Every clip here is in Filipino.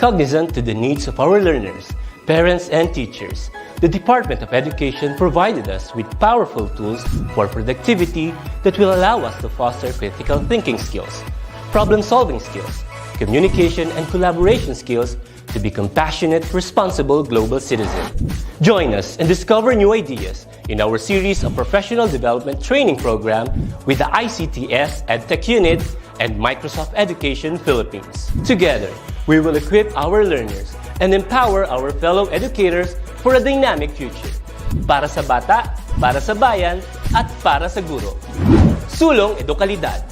Cognizant to the needs of our learners, parents, and teachers, the Department of Education provided us with powerful tools for productivity that will allow us to foster critical thinking skills, problem-solving skills, communication and collaboration skills to be compassionate, responsible global citizens. Join us and discover new ideas in our series of professional development training program with the ICTS Edtech Unit and Microsoft Education Philippines. Together, we will equip our learners and empower our fellow educators for a dynamic future. Para sa bata, para sa bayan, at para sa guro. Sulong Edukalidad.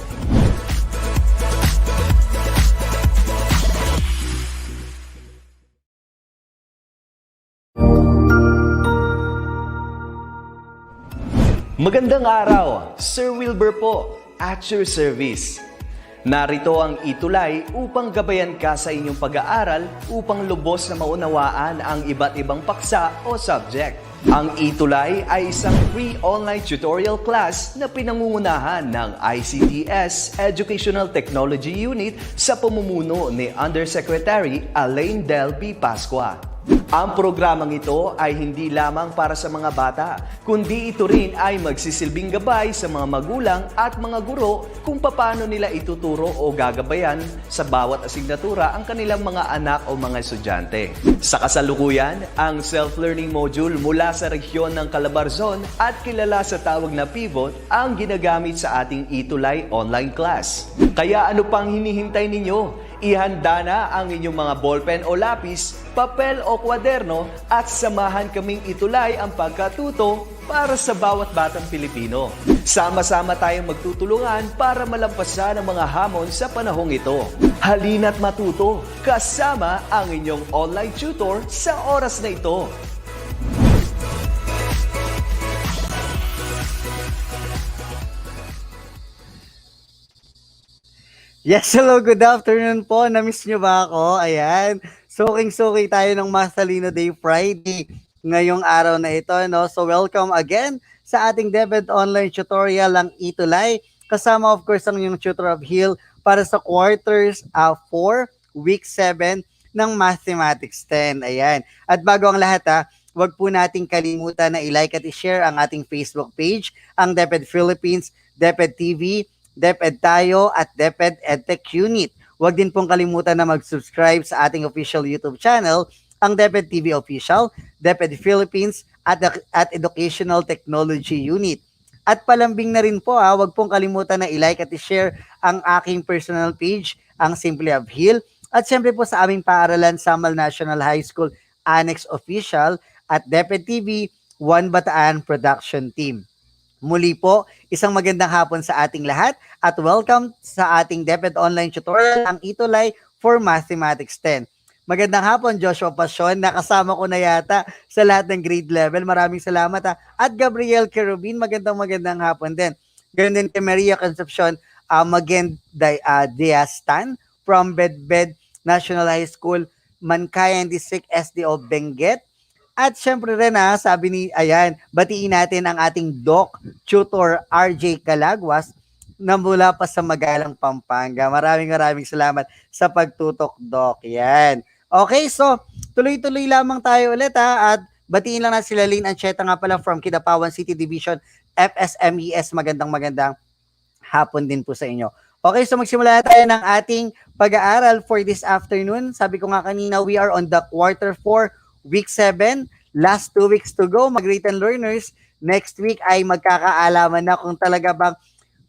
Magandang araw, Sir Wilbur po, at your service. Narito ang ETUlay upang gabayan ka sa inyong pag-aaral upang lubos na maunawaan ang iba't ibang paksa o subject. Ang ETUlay ay isang free online tutorial class na pinangungunahan ng ICTS Educational Technology Unit sa pamumuno ni Undersecretary Elaine Del P. Pascua. Ang programang ito ay hindi lamang para sa mga bata, kundi ito rin ay magsisilbing gabay sa mga magulang at mga guro kung paano nila ituturo o gagabayan sa bawat asignatura ang kanilang mga anak o mga estudyante. Sa kasalukuyan, ang self-learning module mula sa rehiyon ng Calabarzon at kilala sa tawag na pivot ang ginagamit sa ating ETUlay online class. Kaya ano pang hinihintay ninyo? Ihanda na ang inyong mga ballpen o lapis, papel o kwaderno at samahan kaming itulay ang pagkatuto para sa bawat batang Pilipino. Sama-sama tayong magtutulungan para malampasan ang mga hamon sa panahong ito. Halina't matuto kasama ang inyong online tutor sa oras na ito. Yes, hello, good afternoon po. Na-miss nyo ba ako? Ayan. Suking-suki tayo ng Masalino Day Friday ngayong araw na ito. No? So welcome again sa ating DepEd online tutorial ang ETUlay. Kasama of course ang yung tutor of Hill para sa quarters 4, week 7 ng Mathematics 10. Ayan. At bago ang lahat wag po nating kalimutan na i-like at i-share ang ating Facebook page, ang DepEd Philippines, DepEd TV, DepEd Tayo at DepEd Edtech Unit. Huwag din pong kalimutan na mag-subscribe sa ating official YouTube channel, ang DepEd TV Official, DepEd Philippines at Educational Technology Unit. At palambing na rin po huwag pong kalimutan na i-like at i-share ang aking personal page, ang Simply of Hill, at siyempre po sa aming paaralan Samal National High School Annex Official at DepEd TV One Bataan Production Team. Muli po, isang magandang hapon sa ating lahat at welcome sa ating DepEd online tutorial, ang ETUlay for Mathematics 10. Magandang hapon, Joshua Pasyon, nakasama ko na yata sa lahat ng grade level. Maraming salamat At Gabriel Kerubin, magandang hapon din. Ganun din kay Maria Concepcion Diastan from Bedbed National High School, Mankayan District, SDO Benguet. At syempre rin sabi ni, batiin natin ang ating Doc Tutor RJ Calagwas na mula pa sa Magalang, Pampanga. Maraming salamat sa pagtutok, Doc. Yan. Okay, so tuloy-tuloy lamang tayo ulit at batiin lang na sila Lynn Ancheta nga pala from Kidapawan City Division, FSMES. Magandang hapon din po sa inyo. Okay, so magsimula tayo ng ating pag-aaral for this afternoon. Sabi ko nga kanina, we are on the quarter 4, week 7, last 2 weeks to go, mag-written learners. Next week ay magkakaalaman na kung talaga bang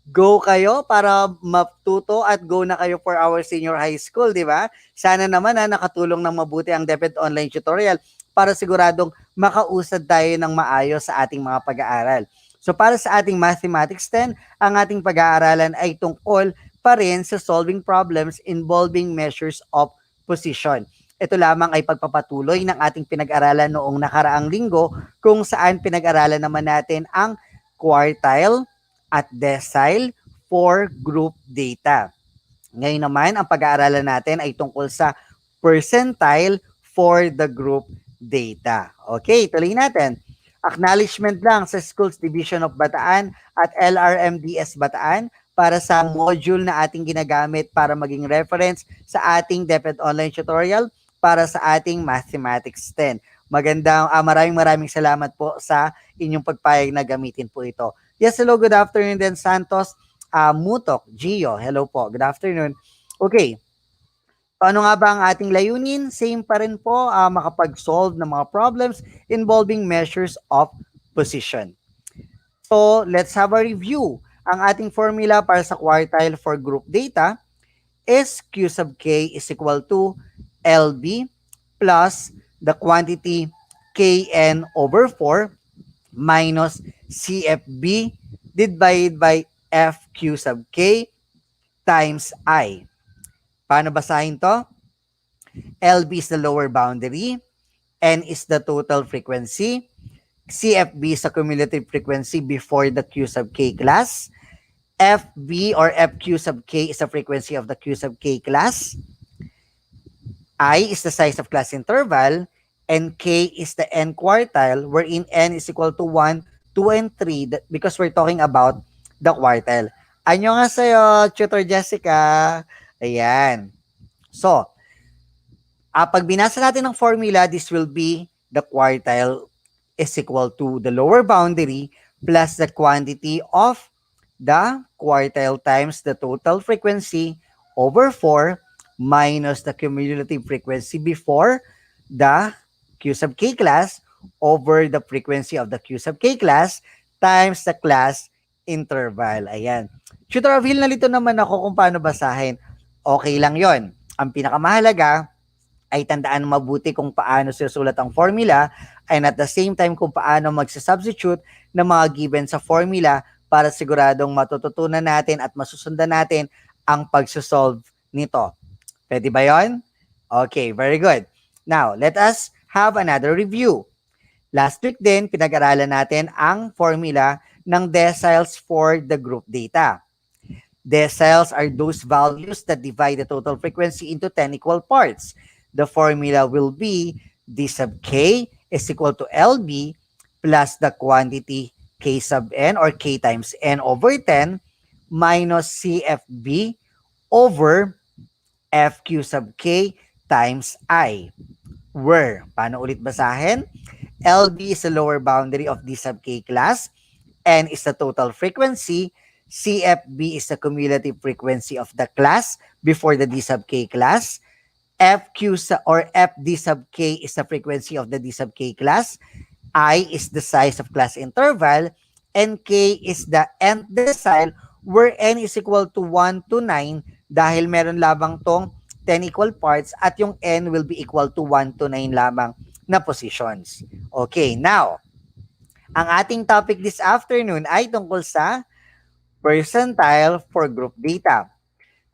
go kayo para matuto at go na kayo for our senior high school, di ba? Sana naman nakatulong ng mabuti ang DepEd online tutorial para siguradong makausad tayo ng maayos sa ating mga pag-aaral. So para sa ating Mathematics 10, ang ating pag-aaralan ay tungkol pa rin sa solving problems involving measures of position. Ito lamang ay pagpapatuloy ng ating pinag-aralan noong nakaraang linggo kung saan pinag-aralan naman natin ang quartile at decile for group data. Ngayon naman, ang pag-aaralan natin ay tungkol sa percentile for the group data. Okay, tuloy natin. Acknowledgement lang sa Schools Division of Bataan at LRMDS Bataan para sa module na ating ginagamit para maging reference sa ating DepEd online tutorial para sa ating Mathematics 10. Maraming salamat po sa inyong pagpayag na gamitin po ito. Yes, hello, good afternoon din, Santos. Mutok, Gio, hello po, good afternoon. Okay, paano nga ba ang ating layunin? Same pa rin po, makapag-solve ng mga problems involving measures of position. So, let's have a review. Ang ating formula para sa quartile for group data is Q sub K is equal to LB plus the quantity Kn over 4 minus CFB divided by FQ sub K times I. Paano basahin to? LB is the lower boundary, N is the total frequency, CFB is the cumulative frequency before the Q sub K class, FB or FQ sub K is the frequency of the Q sub K class, I is the size of class interval, and K is the N quartile, wherein N is equal to 1, 2, and 3 because we're talking about the quartile. Annyeonghaseyo, Tutor Jessica. Ayan. So, pag binasa natin ng formula, this will be the quartile is equal to the lower boundary plus the quantity of the quartile times the total frequency over 4 minus the cumulative frequency before the Q sub K class over the frequency of the Q sub K class times the class interval. Ayan. Tutor Avil, nalito naman ako kung paano basahin. Okay lang yon. Ang pinakamahalaga ay tandaan mabuti kung paano susulat ang formula and at the same time kung paano magsasubstitute ng mga given sa formula para siguradong matututunan natin at masusundan natin ang pagsosolve nito. Pwede ba yon? Okay, very good. Now, let us have another review. Last week din, pinag-aralan natin ang formula ng deciles for the group data. Deciles are those values that divide the total frequency into 10 equal parts. The formula will be D sub K is equal to LB plus the quantity K sub N or K times N over 10 minus CFB over FQ sub K times I. Where, paano ulit basahin? LB is the lower boundary of D sub K class, N is the total frequency, CFB is the cumulative frequency of the class before the D sub K class, FQ or FD sub K is the frequency of the D sub K class, I is the size of class interval, and K is the nth decile where N is equal to 1 to 9 dahil meron lamang tong 10 equal parts at yung N will be equal to 1 to 9 lamang na positions. Okay, now, ang ating topic this afternoon ay tungkol sa percentile for group data.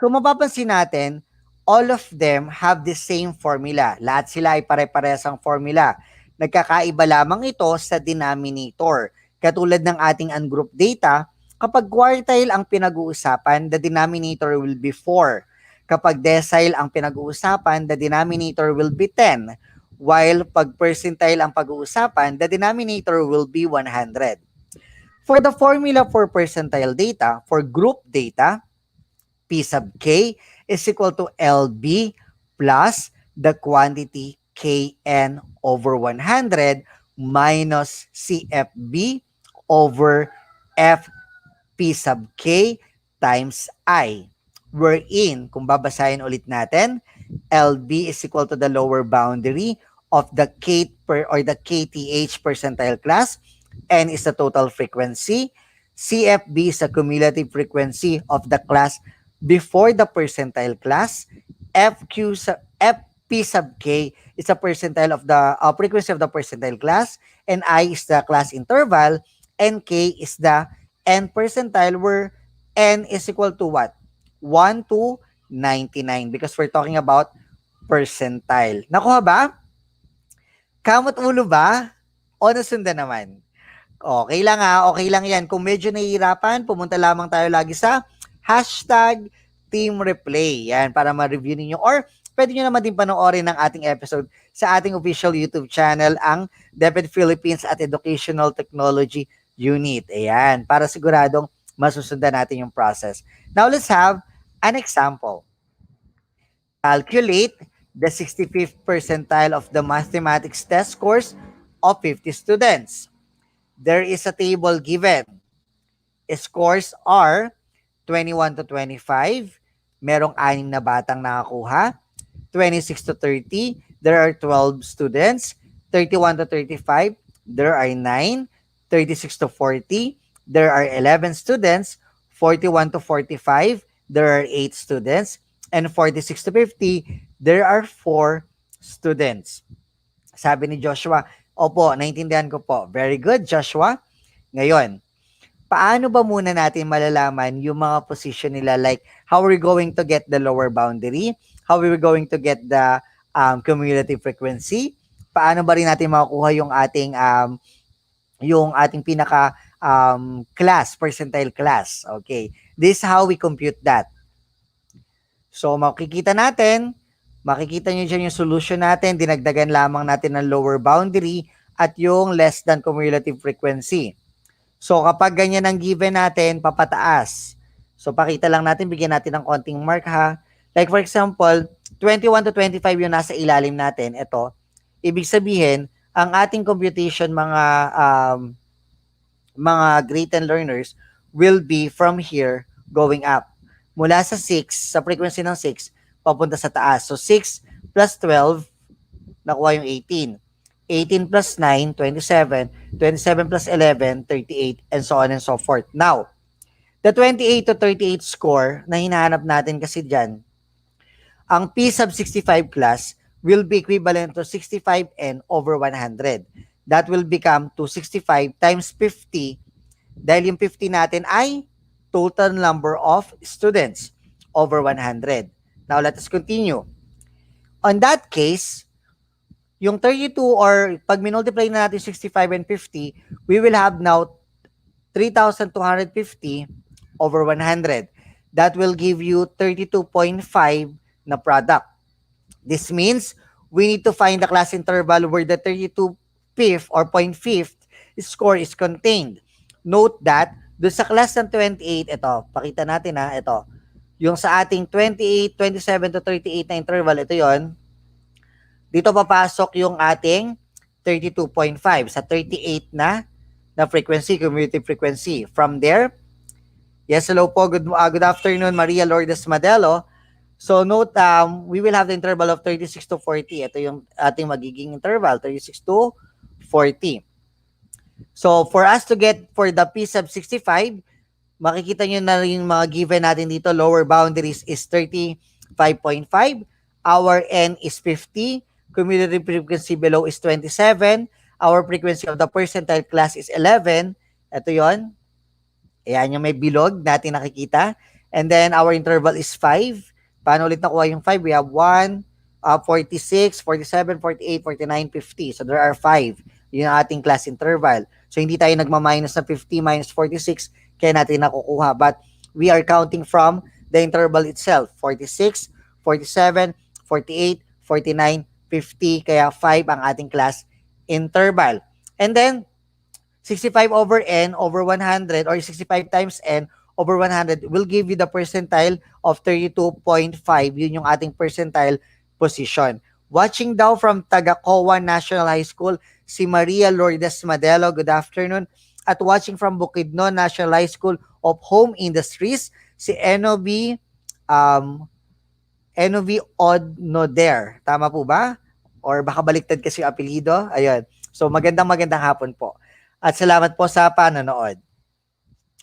Kung mapapansin natin, all of them have the same formula. Lahat sila ay pare-parehas ang formula. Nagkakaiba lamang ito sa denominator. Katulad ng ating ungroup data, kapag quartile ang pinag-uusapan, the denominator will be 4. Kapag decile ang pinag-uusapan, the denominator will be 10. While pag percentile ang pag-uusapan, the denominator will be 100. For the formula for percentile data, for group data, P sub K is equal to LB plus the quantity Kn over 100 minus CFB over FP sub K times I. Wherein, kung babasahin ulit natin, LB is equal to the lower boundary of the K or the KTH percentile class, N is the total frequency, CFB is the cumulative frequency of the class before the percentile class, FP sub K is the percentile of the frequency of the percentile class, and I is the class interval, and K is the N percentile where N is equal to what? 1 to 99 because we're talking about percentile. Nakuha ba? Kamot ulo ba? O nasundan naman? Okay lang okay lang yan. Kung medyo nahihirapan, pumunta lamang tayo lagi sa #TeamReplay. Yan, para ma-review ninyo. Or pwede nyo naman din panoorin ng ating episode sa ating official YouTube channel, ang DepEd Philippines at Educational Technology Unit. Ayan, para siguradong masusundan natin yung process. Now, let's have an example. Calculate the 65th percentile of the mathematics test scores of 50 students. There is a table given. Scores are 21 to 25. Merong 6 na batang nakakuha. 26 to 30, there are 12 students. 31 to 35, there are 9. 36 to 40, there are 11 students. 41 to 45, there are 8 students. And 46 to 50, there are 4 students. Sabi ni Joshua, opo, naintindihan ko po. Very good, Joshua. Ngayon, paano ba muna natin malalaman yung mga position nila? Like, how are we going to get the lower boundary? How are we going to get the cumulative frequency? Paano ba rin natin makukuha yung ating pinaka class, percentile class? Okay. This is how we compute that. So, makikita nyo dyan yung solution natin, dinagdagan lamang natin ng lower boundary at yung less than cumulative frequency. So, kapag ganyan ang given natin, papataas. So, pakita lang natin, bigyan natin ng konting mark ha. Like for example, 21 to 25 yung nasa ilalim natin. Ito, ibig sabihin, ang ating computation mga grade 10 learners will be from here going up. Mula sa 6, sa frequency ng 6, papunta sa taas. So, 6 plus 12, nakuha yung 18. 18 plus 9, 27. 27 plus 11, 38, and so on and so forth. Now, the 28 to 38 score na hinahanap natin kasi dyan, ang P sub 65 class will be equivalent to 65N over 100. That will become 265 times 50 dahil yung 50 natin ay total number of students over 100. Now, let us continue. On that case, yung 32 or pag minultiply na natin 65 and 50, we will have now 3,250 over 100. That will give you 32.5 na product. This means we need to find the class interval where the 32th or 0.5th score is contained. Note that doon sa class ng 28, ito, pakita natin ha, ito. Yung sa ating 28, 27 to 38 na interval, ito yon. Dito papasok yung ating 32.5 sa 38 na frequency, cumulative frequency. From there, yes, hello po, good afternoon, Maria Lourdes Madelo. So note, we will have the interval of 36 to 40. Ito yung ating magiging interval, 36 to 40. So for us to get for the P sub 65, makikita nyo na yung mga given natin dito, lower boundaries is 35.5, our N is 50, cumulative frequency below is 27, our frequency of the percentile class is 11, ito yon. Ayan yung may bilog natin nakikita. And then our interval is 5. Paano ulit nakuha yung 5? We have 1, 46, 47, 48, 49, 50. So there are 5. Yun ang ating class interval. So hindi tayo nagma-minus na 50 minus 46, kaya natin nakukuha. But we are counting from the interval itself. 46, 47, 48, 49, 50. Kaya 5 ang ating class interval. And then, 65 over N over 100 or 65 times N over 100 will give you the percentile of 32.5. Yun yung ating percentile position. Watching daw from Tagacoa National High School, si Maria Lourdes Madelo, good afternoon. At watching from Bukidnon National High School of Home Industries, si Enovi Odnoder. Tama po ba? Or baka baliktad kasi yung apelido? Ayun. So magandang hapon po. At salamat po sa panonood.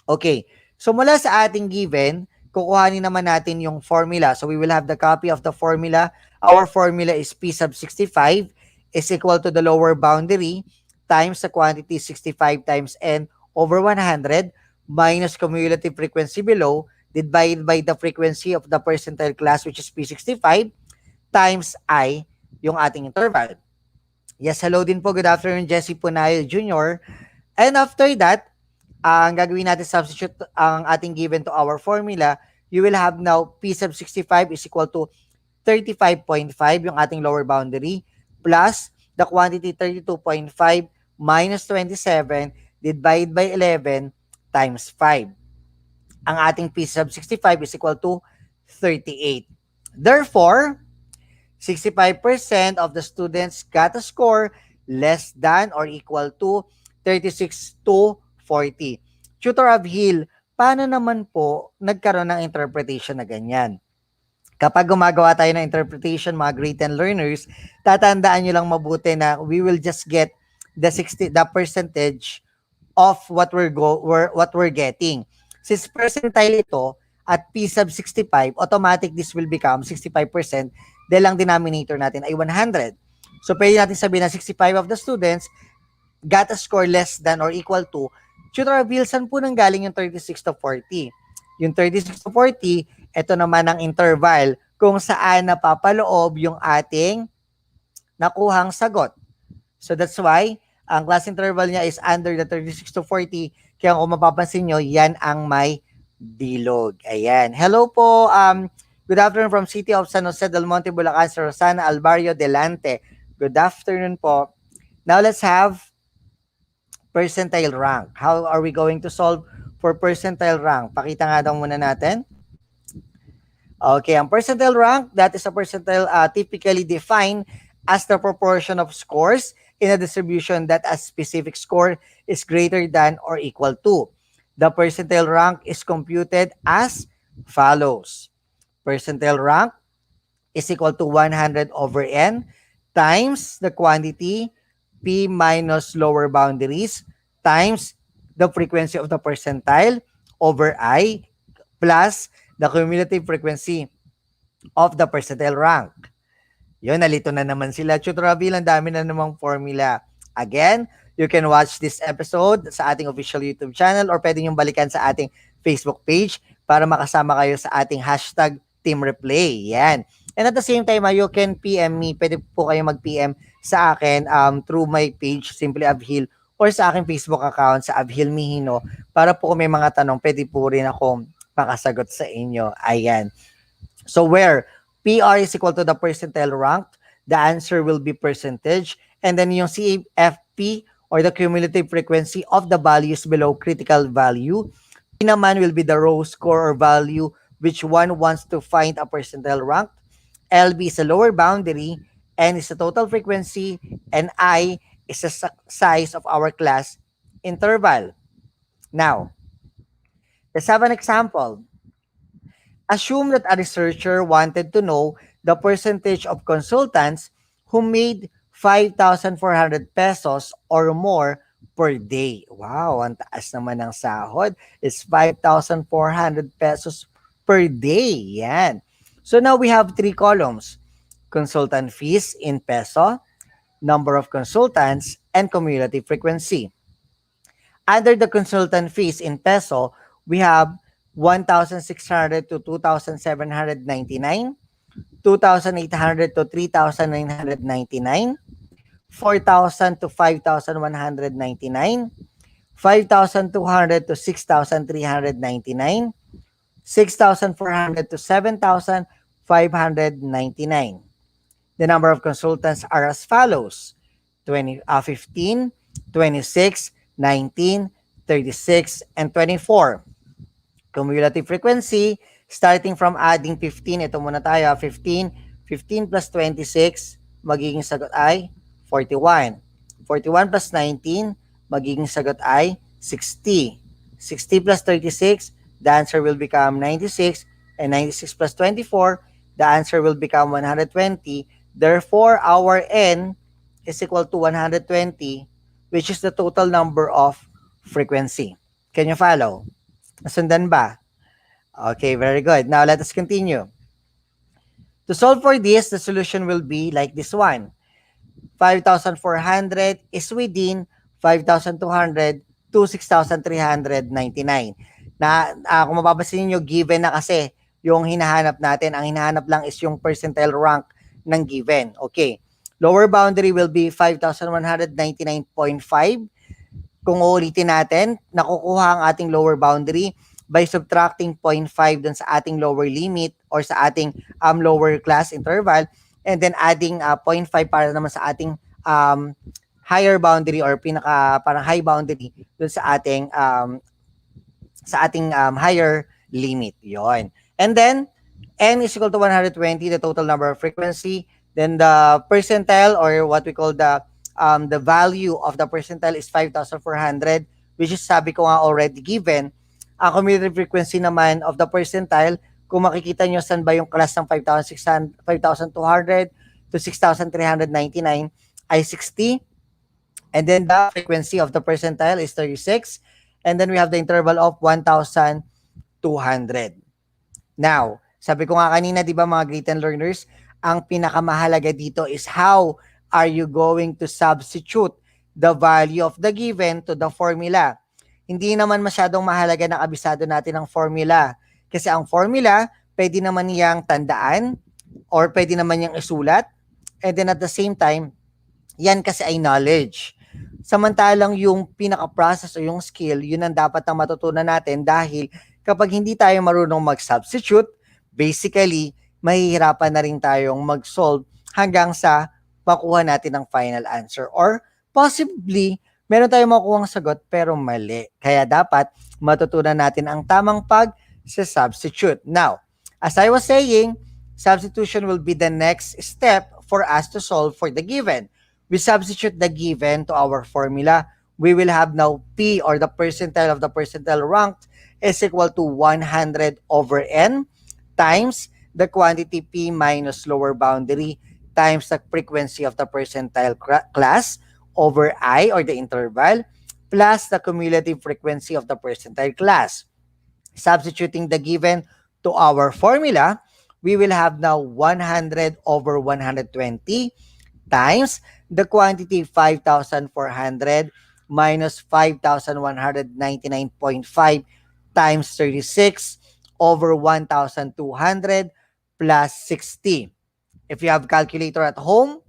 Okay. So mula sa ating given, kukuhanin naman natin yung formula. So we will have the copy of the formula. Our formula is P sub 65 is equal to the lower boundary times the quantity 65 times N over 100 minus cumulative frequency below divided by the frequency of the percentile class, which is P65 times I, yung ating interval. Yes, hello din po. Good afternoon, Jesse Punayo Jr. And after that, ang gagawin natin, substitute ang ating given to our formula. You will have now P sub 65 is equal to 35.5, yung ating lower boundary, plus the quantity 32.5 minus 27 divided by 11 times 5. Ang ating P sub 65 is equal to 38. Therefore, 65% of the students got a score less than or equal to 36 to 40. Tutor Abhil, paano naman po nagkaroon ng interpretation na ganyan? Kapag gumagawa tayo ng interpretation, mga grade 10 learners, tatandaan nyo lang mabuti na we will just get the percentage of what we're getting. Since percentile ito at P sub 65, automatic this will become 65% dahil ang denominator natin ay 100. So pwede natin sabihin na 65 of the students got a score less than or equal to. Tutor Bill, saan po nang galing yung 36 to 40? Yung 36 to 40, ito naman ang interval kung saan napapaloob yung ating nakuhang sagot. So that's why ang class interval niya is under the 36 to 40. Kaya kung mapapansin nyo, yan ang may bilog. Ayan. Hello po. Good afternoon from City of San Jose del Monte, Bulacan, Rosana Alvario Delante. Good afternoon po. Now let's have percentile rank. How are we going to solve for percentile rank? Pakita nga daw muna natin. Okay, ang percentile rank, that is a percentile typically defined as the proportion of scores in a distribution that a specific score is greater than or equal to. The percentile rank is computed as follows. Percentile rank is equal to 100 over n times the quantity p minus lower boundaries times the frequency of the percentile over I plus the cumulative frequency of the percentile rank. Yun, nalito na naman sila. Tutor Abil, ang dami na namang formula. Again, you can watch this episode sa ating official YouTube channel or pwede nyo balikan sa ating Facebook page para makasama kayo sa ating hashtag Team Replay. Yan. And at the same time, you can PM me. Pwede po kayo mag-PM sa akin through my page, Simply Abhil, or sa aking Facebook account sa Abhil Mihino para po kung may mga tanong, pwede po rin ako makasagot sa inyo. Ayan. So where PR is equal to the percentile rank, the answer will be percentage. And then yung CFP or the cumulative frequency of the values below critical value, P naman will be the row score or value which one wants to find a percentile rank. LB is the lower boundary, N is the total frequency, and I is the size of our class interval. Now, let's have an example. Assume that a researcher wanted to know the percentage of consultants who made 5,400 pesos or more per day. Wow, ang taas naman ng sahod. It's 5,400 pesos per day. Yan. So now we have three columns. Consultant fees in peso, number of consultants, and cumulative frequency. Under the consultant fees in peso, we have 1,600 to 2,799, 2,800 to 3,999, 4,000 to 5,199, 5,200 to 6,399, 6,400 to 7,599. The number of consultants are as follows: 15, 26, 19, 36, and 24. Cumulative frequency, starting from adding 15, ito muna tayo, 15 plus 26, magiging sagot ay 41. 41 plus 19, magiging sagot ay 60. 60 plus 36, the answer will become 96, and 96 plus 24, the answer will become 120. Therefore, our N is equal to 120, which is the total number of frequency. Can you follow? Nasundan ba? Okay, very good. Now, let us continue. To solve for this, the solution will be like this one. 5,400 is within 5,200 to 6,399. Na kung mapapansin niyo, given na kasi yung hinahanap natin. Ang hinahanap lang is yung percentile rank ng given. Okay. Lower boundary will be 5,199.5. Kung uulitin natin, nakukuha ang ating lower boundary by subtracting 0.5 dun sa ating lower limit or sa ating lower class interval, and then adding 0.5 para naman sa ating higher boundary or parang high boundary dun sa ating higher limit. Yon. And then N is equal to 120, the total number of frequency, Then the percentile, or what we call the value of the percentile is 5,400, which is sabi ko nga already given. Ang cumulative frequency naman of the percentile, kung makikita nyo saan ba yung class ng 5,600, 5,200 to 6,399 ay 60. And then the frequency of the percentile is 36. And then we have the interval of 1,200. Now, sabi ko nga kanina, di ba mga great and learners, ang pinakamahalaga dito is how are you going to substitute the value of the given to the formula. Hindi naman masyadong mahalaga na kabisado natin ang formula. Kasi ang formula, pwede naman niyang tandaan or pwede naman niyang isulat. And then at the same time, yan kasi ay knowledge. Samantalang yung pinaka-process o yung skill, yun ang dapat na matutunan natin dahil kapag hindi tayo marunong mag-substitute, basically, mahihirapan na rin tayong mag-solve hanggang sa makuha natin ang final answer. Or possibly, meron tayong makuha sagot pero mali. Kaya dapat matutunan natin ang tamang pag-substitute. Now, as I was saying, substitution will be the next step for us to solve for the given. We substitute the given to our formula. We will have now P, or the percentile of the percentile ranked, is equal to 100 over N times the quantity P minus lower boundary times the frequency of the percentile class over I, or the interval, plus the cumulative frequency of the percentile class. Substituting the given to our formula, we will have now 100 over 120 times the quantity 5,400 minus 5,199.5 times 36 over 1,200 plus 60. If you have calculator at home,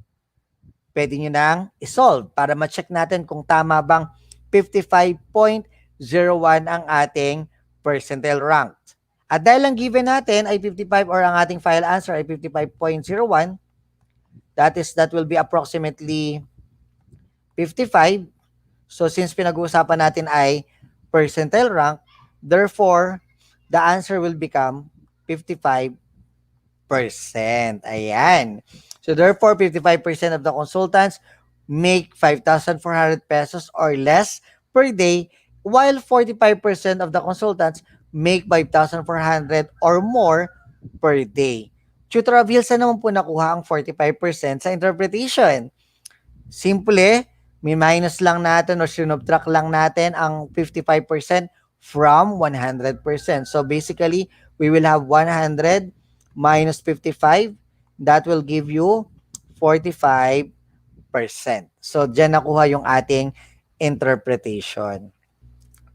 pwede nyo nang isolve para ma-check natin kung tama bang 55.01 ang ating percentile ranked. At dahil ang given natin ay 55 or ang ating final answer ay 55.01, that will be approximately 55. So since pinag-uusapan natin ay percentile rank, therefore, the answer will become 55%. Ayan. So therefore, 55% of the consultants make 5,400 pesos or less per day, while 45% of the consultants make 5,400 or more per day. Tutor of Hill, saan naman po nakuha ang 45% sa interpretation? Simple, may minus lang natin or sinubtract lang natin ang 55% from 100%. So basically, we will have 100 minus 55. That will give you 45%. So dyan nakuha yung ating interpretation.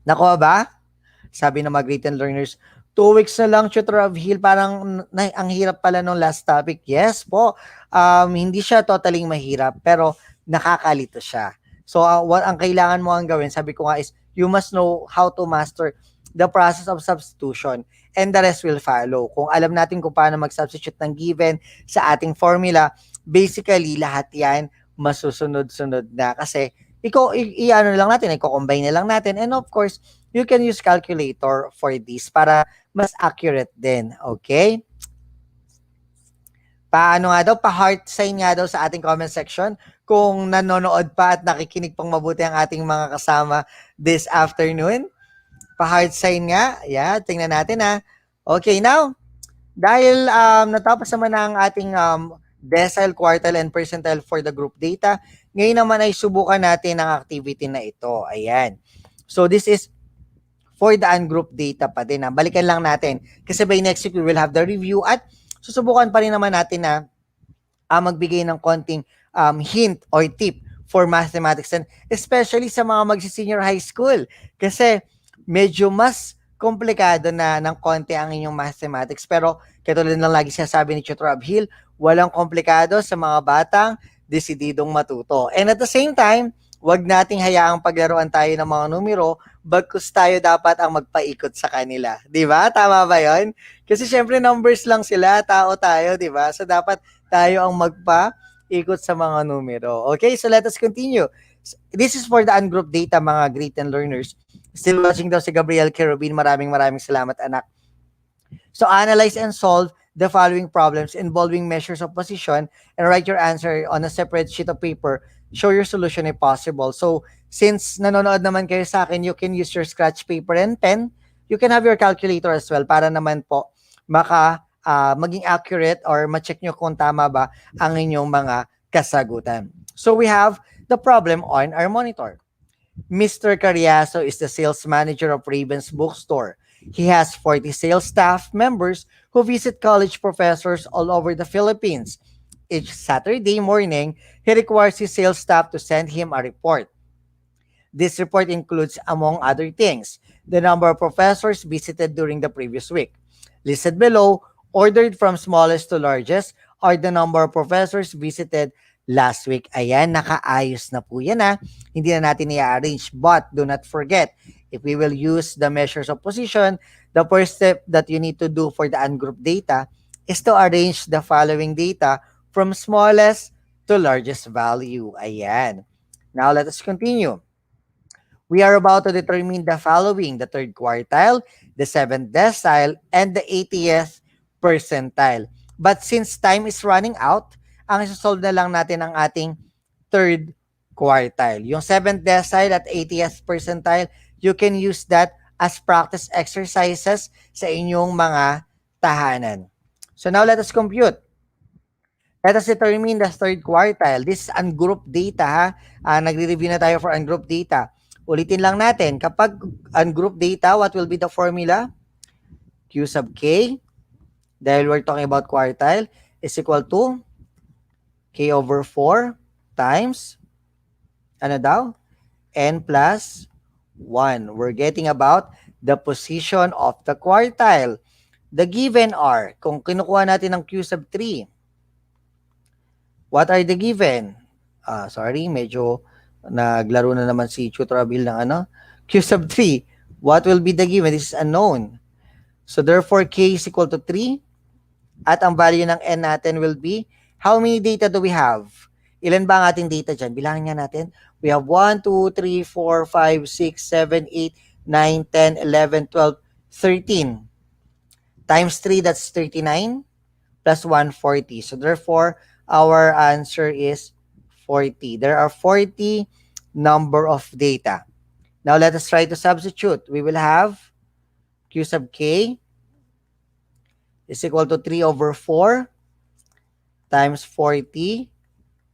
Nakuha ba? Sabi ng mga great and learners, 2 weeks na lang, Tutor of Hill, parang ang hirap pala nung last topic. Yes po, hindi siya totally mahirap, pero nakakalito siya. So, what ang kailangan mo ang gawin, sabi ko nga is, you must know how to master the process of substitution and the rest will follow. Kung alam natin kung paano mag-substitute ng given sa ating formula, basically, lahat yan masusunod-sunod na. Kasi, i-ano lang natin, i-combine na lang natin. And of course, you can use calculator for this para mas accurate din. Okay? Paano nga daw? Pa-heart sign nga daw sa ating comment section kung nanonood pa at nakikinig pang mabuti ang ating mga kasama this afternoon. Pa-heart sign nga. Yeah, tingnan natin ha. Okay, now, dahil natapos naman ang ating decile, quartile, and percentile for the group data, ngayon naman ay subukan natin ang activity na ito. Ayan. So, this is for the ungrouped data pa din. Balikan lang natin. Kasi by next week, we will have the review at susubukan pa rin naman natin na magbigay ng konting hint or tip for mathematics and especially sa mga magsi-senior high school. Kasi medyo mas komplikado na ng konti ang inyong mathematics. Pero katulad ng lagi sinasabi ni Tutor Abhil, walang komplikado sa mga batang desididong matuto. And at the same time, wag nating hayaang paglaruan tayo ng mga numero, bagkus tayo dapat ang magpaikot sa kanila. Di ba? Tama ba yon? Kasi syempre numbers lang sila, tao tayo, di ba? So dapat tayo ang magpaikot sa mga numero. Okay, so let us continue. This is for the ungrouped data, mga great and learners. Still watching daw si Gabriel Kerubin. Maraming salamat, anak. So analyze and solve the following problems involving measures of position and write your answer on a separate sheet of paper. Show your solution if possible. So, since nanonood naman kayo sa akin, you can use your scratch paper and pen. You can have your calculator as well para naman po maging accurate or ma-check nyo kung tama ba ang inyong mga kasagutan. So, we have the problem on our monitor. Mr. Carriazo is the sales manager of Raven's Bookstore. He has 40 sales staff members who visit college professors all over the Philippines. Each Saturday morning, he requires his sales staff to send him a report. This report includes, among other things, the number of professors visited during the previous week. Listed below, ordered from smallest to largest, are the number of professors visited last week. Ayan, nakaayos na po yan ha. Hindi na natin i-arrange. But do not forget, if we will use the measures of position, the first step that you need to do for the ungrouped data is to arrange the following data from smallest to largest value. Ayan. Now, let us continue. We are about to determine the following: the third quartile, the 7th decile, and the 80th percentile. But since time is running out, ang isosolve na lang natin ang ating third quartile. Yung 7th decile at 80th percentile, you can use that as practice exercises sa inyong mga tahanan. So now let us compute. Let us determine the third quartile. This is ungrouped data ha. Nagre-review na tayo for ungrouped data. Ulitin lang natin, kapag ungrouped data, what will be the formula? Q sub K, dahil we're talking about quartile, is equal to K over 4 times, ano daw? N plus 1. We're getting about the position of the quartile. The given are, kung kinukuha natin ng Q sub 3, what are the given? Medyo naglaro na naman si Tutor Abil ng Q sub 3. What will be the given? This is unknown. So therefore, K is equal to 3. At ang value ng N natin will be, how many data do we have? Ilan ba ang ating data dyan? Bilangin nga natin. We have 1, 2, 3, 4, 5, 6, 7, 8, 9, 10, 11, 12, 13. Times 3, that's 39. Plus 140. So therefore, our answer is 40. There are 40 number of data. Now let us try to substitute. We will have Q sub K is equal to 3 over 4 times 40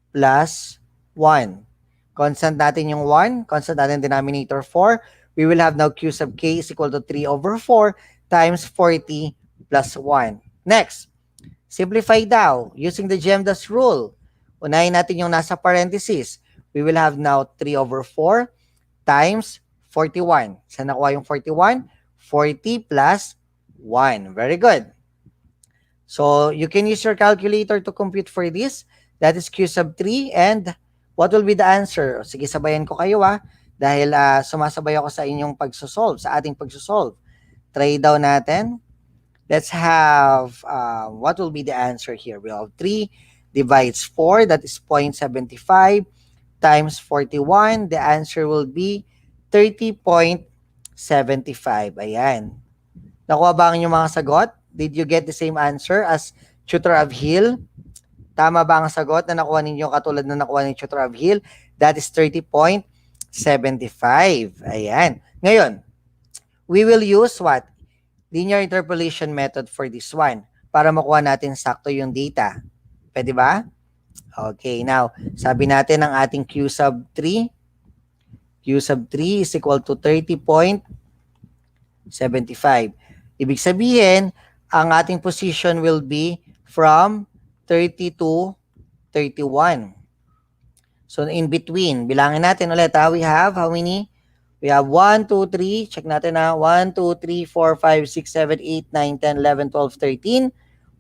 plus 1. Constant natin yung 1. Constant natin denominator 4. We will have now Q sub K is equal to 3 over 4 times 40 plus 1. Next, simplify daw using the GEMDAS rule. Unahin natin yung nasa parenthesis. We will have now 3 over 4 times 41. Saan nakuha yung 41? 40 plus 1. Very good. So, you can use your calculator to compute for this. That is Q sub 3. And what will be the answer? Sige, sabayan ko kayo dahil sumasabay ako sa inyong pagsosolve, sa ating pagsosolve. Try daw natin. Let's have, what will be the answer here? We have 3 divides 4, that is 0.75 times 41. The answer will be 30.75. Ayan. Nakuha ba ang inyong mga sagot? Did you get the same answer as Tutor Avhil? Tama ba ang sagot na nakuha ninyo katulad na nakuha ni Tutor Avhil? That is 30.75. Ayan. Ngayon, we will use what? Linear interpolation method for this one para makuha natin sakto yung data. Pwede ba? Okay, now, sabi natin ang ating Q sub 3. Q sub 3 is equal to 30.75. Ibig sabihin, ang ating position will be from 30 to 31. So, in between, bilangin natin ulit we have how many? We have 1, 2, 3. Check natin 1, 2, 3, 4, 5, 6, 7, 8, 9, 10, 11, 12, 13.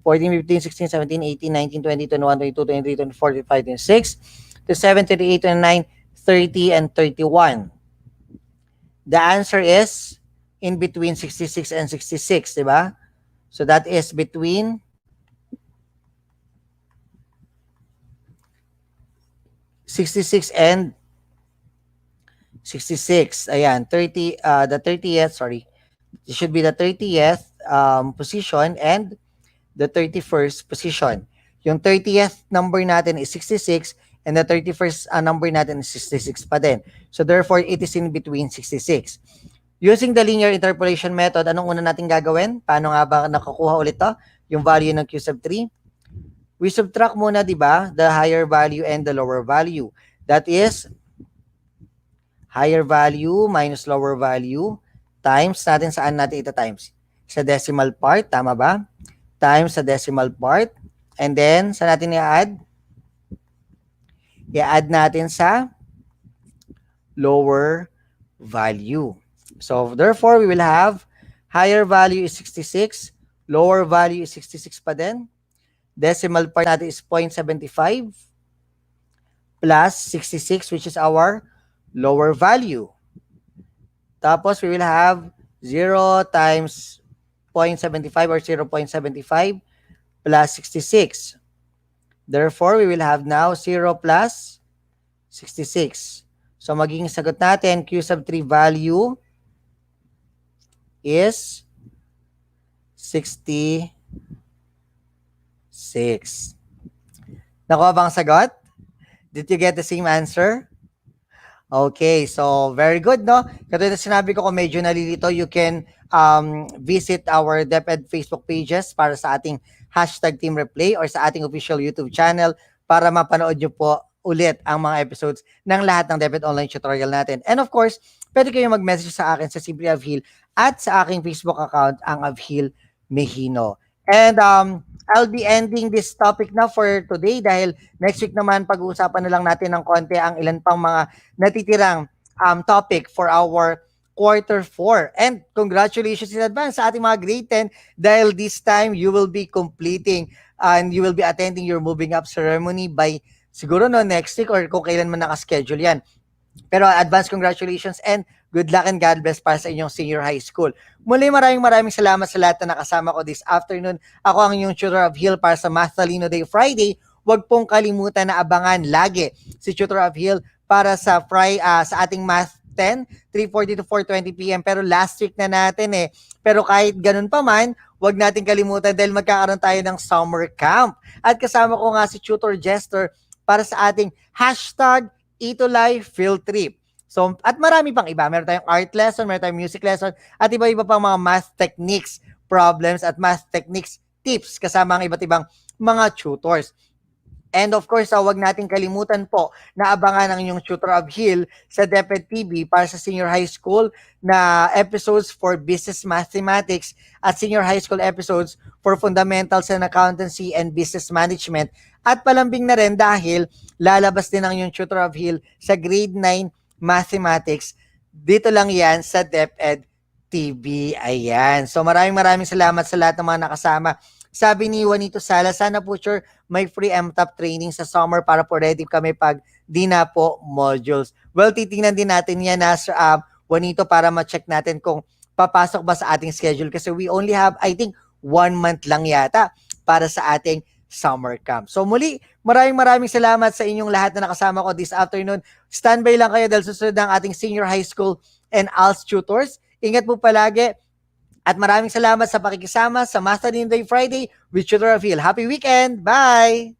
14, 15, 16, 17, 18, 19, 20, 21, 22, 23, 24, 25, 26, 27, 28, 29, 30, and 31. The answer is in between 66 and 66, di ba? So that is between 66 and 66. Ayan, 30, the 30th, sorry. It should be the 30th position, and the 31st position. Yung 30th number natin is 66 and the 31st number natin is 66 pa din. So therefore, it is in between 66. Using the linear interpolation method, anong una natin gagawin? Paano nga ba nakukuha ulit to? Yung value ng Q sub 3? We subtract muna, di ba? The higher value and the lower value. That is higher value minus lower value times natin saan natin ito times? Sa decimal part, tama ba? Times sa decimal part. And then, saan natin i-add? I-add natin sa lower value. So, therefore, we will have higher value is 66, lower value is 66 pa din. Decimal part natin is 0.75 plus 66, which is our lower value. Tapos, we will have 0 times 0.75 or 0.75 plus 66. Therefore, we will have now 0 plus 66. So, magiging sagot natin, Q sub 3 value is 66. Nakuha bang sagot? Did you get the same answer? Okay, so very good, no? Katulad na sinabi ko, kung medyo nalilito, you can visit our DepEd Facebook pages para sa ating hashtag Team Replay or sa ating official YouTube channel para mapanood nyo po ulit ang mga episodes ng lahat ng DepEd online tutorial natin. And of course, pwede kayong mag-message sa akin sa Simply Avhil at sa aking Facebook account, ang Avhil Mejino. And I'll be ending this topic na for today dahil next week naman pag-uusapan na lang natin ng konti ang ilan pang mga natitirang topic for our quarter 4. And congratulations in advance sa ating mga grade 10 dahil this time you will be completing and you will be attending your moving up ceremony by siguro next week or kung kailan man nakaschedule yan. Pero advance congratulations and good luck and God bless para sa inyong senior high school. Muli maraming salamat sa lahat na nakasama ko this afternoon. Ako ang inyong Tutor of Hill para sa Math Talino Day Friday. Huwag pong kalimutan na abangan lagi si Tutor of Hill para sa sa ating Math 10, 3:40 to 4:20 p.m. Pero last week na natin eh. Pero kahit ganun pa man, huwag natin kalimutan dahil magkakaroon tayo ng summer camp. At kasama ko nga si Tutor Jester para sa ating hashtag ETUlay Field Trip. So, at marami pang iba. Meron tayong art lesson, meron tayong music lesson, at iba-iba pang mga math techniques, problems, at math techniques tips kasama ang iba't ibang mga tutors. And of course, huwag natin kalimutan po na abangan ang inyong Tutor of Hill sa DepEd TV para sa senior high school na episodes for business mathematics at senior high school episodes for fundamentals in accountancy and business management. At palambing na rin dahil lalabas din ang inyong Tutor of Hill sa grade 9 mathematics. Dito lang yan sa DepEd TV. Ayan. So maraming salamat sa lahat ng mga nakasama. Sabi ni Juanito Sala, sana po sure may free MTOP training sa summer para po ready kami pag di na po modules. Well, titingnan din natin yan Juanito para ma-check natin kung papasok ba sa ating schedule kasi we only have, I think, 1 month lang yata para sa ating summer camp. So muli, maraming salamat sa inyong lahat na nakasama ko this afternoon. Standby lang kayo dahil susunod ng ating senior high school and ALS tutors. Ingat po palagi. At maraming salamat sa pakikisama sa Math Talino Day Friday with Tutor of Hill. Happy weekend! Bye!